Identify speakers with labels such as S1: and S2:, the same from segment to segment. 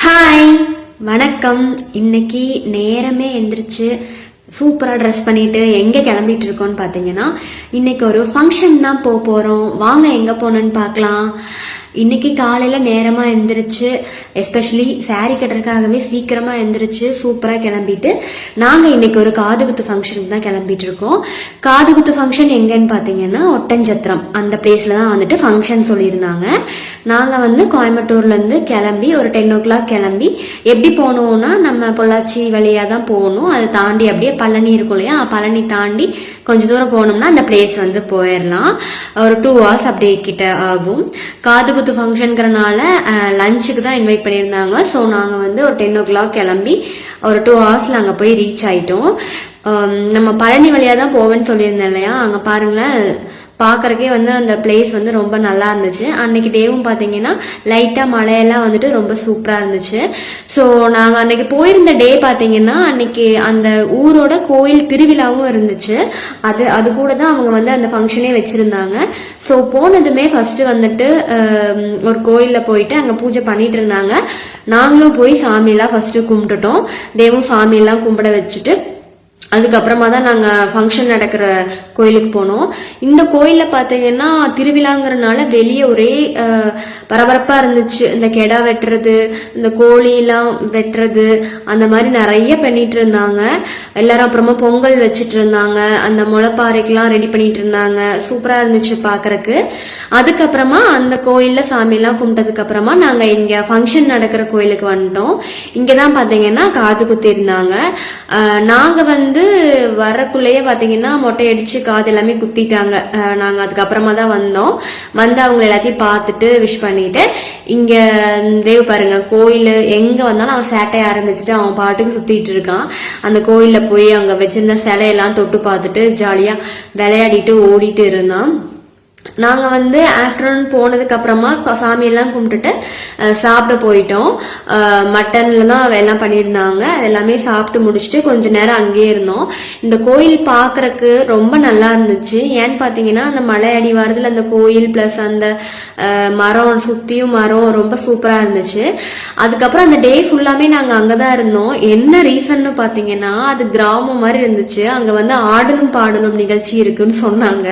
S1: Hi வணக்கம். இன்னைக்கு நேரமே எந்திரிச்சு சூப்பரா ட்ரெஸ் பண்ணிட்டு எங்க கிளம்பிட்டு இருக்கோம்னு பாத்தீங்கன்னா, இன்னைக்கு ஒரு ஃபங்க்ஷன் தான் போறோம். வாங்க எங்க போனோன்னு பார்க்கலாம். இன்னைக்கு காலையில நேரமா எந்திரிச்சு, எஸ்பெஷலி சாரி கட்டுறதுக்காகவே சீக்கிரமா எந்திரிச்சு சூப்பரா கிளம்பிட்டு நாங்க இன்னைக்கு ஒரு காதுகுத்து ஃபங்க்ஷனுக்கு தான் கிளம்பிட்டு இருக்கோம். காதுகுத்து ஃபங்க்ஷன் எங்கன்னு பாத்தீங்கன்னா ஒட்டஞ்சத்திரம் அந்த பிளேஸ்ல தான் வந்துட்டு ஃபங்க்ஷன் சொல்லியிருந்தாங்க. நாங்க கோயம்புத்தூர்ல இருந்து கிளம்பி ஒரு 10 o'clock கிளம்பி எப்படி போனோம்னா, நம்ம பொள்ளாச்சி வழியா தான் போகணும். அதை தாண்டி அப்படியே பழனி இருக்கும் இல்லையா, பழனி தாண்டி கொஞ்ச தூரம் போனோம்னா அந்த பிளேஸ் போயிடலாம். ஒரு 2 hours அப்படியே கிட்ட ஆகும். காதுகுத்து ஃபங்க்ஷன்கிறனால லஞ்சுக்கு தான் இன்வைட் பண்ணியிருந்தாங்க. ஸோ நாங்கள் ஒரு 10 o'clock கிளம்பி ஒரு 2 hours அங்கே போய் ரீச் ஆயிட்டோம். நம்ம பழனி வழியா தான் போவேன்னு சொல்லியிருந்தேன் இல்லையா, அங்கே பாருங்களேன், பார்க்கறக்கே அந்த பிளேஸ் ரொம்ப நல்லா இருந்துச்சு. அன்னைக்கு டேவும் பார்த்தீங்கன்னா லைட்டா மழையெல்லாம் ரொம்ப சூப்பரா இருந்துச்சு. ஸோ நாங்கள் அன்னைக்கு போயிருந்த டே பார்த்தீங்கன்னா அன்னைக்கு அந்த ஊரோட கோயில் திருவிழாவும் இருந்துச்சு. அது கூட தான் அவங்க அந்த ஃபங்க்ஷனே வச்சிருந்தாங்க. ஸோ போனதுமே ஃபர்ஸ்ட் ஒரு கோயில்ல போயிட்டு அங்க பூஜை பண்ணிட்டு இருந்தாங்க. நாங்களும் போய் சாமியெல்லாம் ஃபர்ஸ்ட் கும்பிட்டுட்டோம். தேவும் சாமியெல்லாம் கும்பிட வச்சுட்டு அதுக்கப்புறமா தான் நாங்க ஃபங்க்ஷன் நடக்கிற கோயிலுக்கு போனோம். இந்த கோயில்ல பாத்தீங்கன்னா திருவிழாங்கிறதுனால வெளியே ஒரே பரபரப்பா இருந்துச்சு. இந்த கெடா வெட்டுறது, இந்த கோழி எல்லாம் வெட்டுறது, அந்த மாதிரி நிறைய பண்ணிட்டு இருந்தாங்க எல்லாரும். அப்புறமா பொங்கல் வச்சிட்டு இருந்தாங்க, அந்த முளைப்பாறைக்கெல்லாம் ரெடி பண்ணிட்டு இருந்தாங்க. சூப்பரா இருந்துச்சு பாக்குறதுக்கு. அதுக்கப்புறமா அந்த கோயில்ல சாமி எல்லாம் கும்பிட்டதுக்கு அப்புறமா நாங்க இங்க ஃபங்க்ஷன் நடக்கிற கோயிலுக்கு வந்துட்டோம். இங்கதான் பாத்தீங்கன்னா காது குத்தி இருந்தாங்க. நாங்க வரக்குள்ளேயே பாத்தீங்கன்னா மொட்டை அடிச்சு காது எல்லாமே குத்திட்டாங்க. நாங்க அதுக்கப்புறமா தான் வந்தோம். அவங்க எல்லாத்தையும் பார்த்துட்டு விஷ் பண்ணிட்டு, இங்க தேவ பாருங்க, கோயில் எங்க வந்தாலும் அவன் சேட்டைய ஆரம்பிச்சுட்டு அவன் பாட்டுக்கு சுத்திட்டு இருக்கான். அந்த கோயில்ல போய் அங்க வச்சிருந்த சிலையெல்லாம் தொட்டு பார்த்துட்டு ஜாலியா விளையாடிட்டு ஓடிட்டு இருந்தான். நாங்க ஆஃப்டர்நூன் போனதுக்கு அப்புறமா சாமி எல்லாம் கும்பிட்டுட்டு சாப்பிட போயிட்டோம். மட்டன்ல தான் எல்லாம் பண்ணியிருந்தாங்க. எல்லாமே சாப்பிட்டு முடிச்சுட்டு கொஞ்ச நேரம் அங்கேயே இருந்தோம். இந்த கோயில் பாக்குறதுக்கு ரொம்ப நல்லா இருந்துச்சு. ஏன்னு பாத்தீங்கன்னா அந்த மலை அடிவாரத்துல அந்த கோயில் பிளஸ் அந்த மரம் சுத்தியும் மரம் ரொம்ப சூப்பரா இருந்துச்சு. அதுக்கப்புறம் அந்த டே ஃபுல்லாமே நாங்க அங்கதான் இருந்தோம். என்ன ரீசன்னு பாத்தீங்கன்னா, அது கிராமம் மாதிரி இருந்துச்சு. அங்க ஆடலும் பாடலும் நிகழ்ச்சி இருக்குன்னு சொன்னாங்க.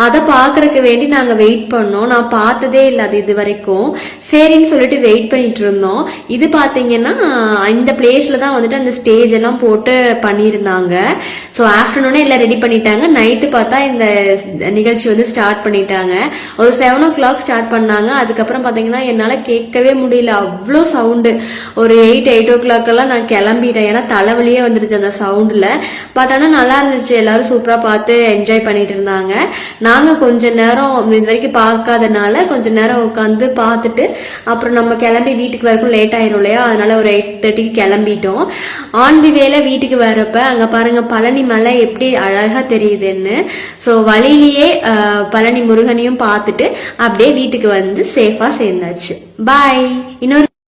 S1: அதை பாக்குறதுக்கு வேண்டி நாங்க வெயிட் பண்ணோம். நான் பார்த்ததே இல்லை அது இது வரைக்கும். சரின்னு சொல்லிட்டு வெயிட் பண்ணிட்டு இருந்தோம். இது பாத்தீங்கன்னா இந்த பிளேஸ்ல தான் அந்த ஸ்டேஜ் எல்லாம் போட்டு பண்ணியிருந்தாங்க. ஸோ ஆஃப்டர்நூனே எல்லாம் ரெடி பண்ணிட்டாங்க. நைட்டு பார்த்தா இந்த நிகழ்ச்சி ஸ்டார்ட் பண்ணிட்டாங்க. ஒரு 7 o'clock ஸ்டார்ட் பண்ணாங்க. அதுக்கப்புறம் பாத்தீங்கன்னா என்னால கேட்கவே முடியல, அவ்வளோ சவுண்டு. ஒரு 8 o'clock எல்லாம் நான் கிளம்பிட்டேன். ஏன்னா தலைவலியே வந்துருச்சு அந்த சவுண்ட்ல. பட் ஆனா நல்லா இருந்துச்சு. எல்லாரும் சூப்பரா பார்த்து என்ஜாய் பண்ணிட்டு இருந்தாங்க. நாங்க கொஞ்ச நேரம் இது வரைக்கும் பார்க்காதனால கொஞ்ச நேரம் உட்காந்து பார்த்துட்டு அப்புறம் நம்ம கிளம்பி வீட்டுக்கு வரைக்கும் லேட் ஆயிரும் இல்லையா, அதனால ஒரு 8:30 கிளம்பிட்டோம். ஆன் தி வேல வீட்டுக்கு வரப்ப அங்க பாருங்க பழனி மலை எப்படி அழகா தெரியுதுன்னு. ஸோ வழியிலேயே பழனி முருகனையும் பார்த்துட்டு அப்படியே வீட்டுக்கு சேஃபா சேர்ந்தாச்சு. பாய். இன்னொரு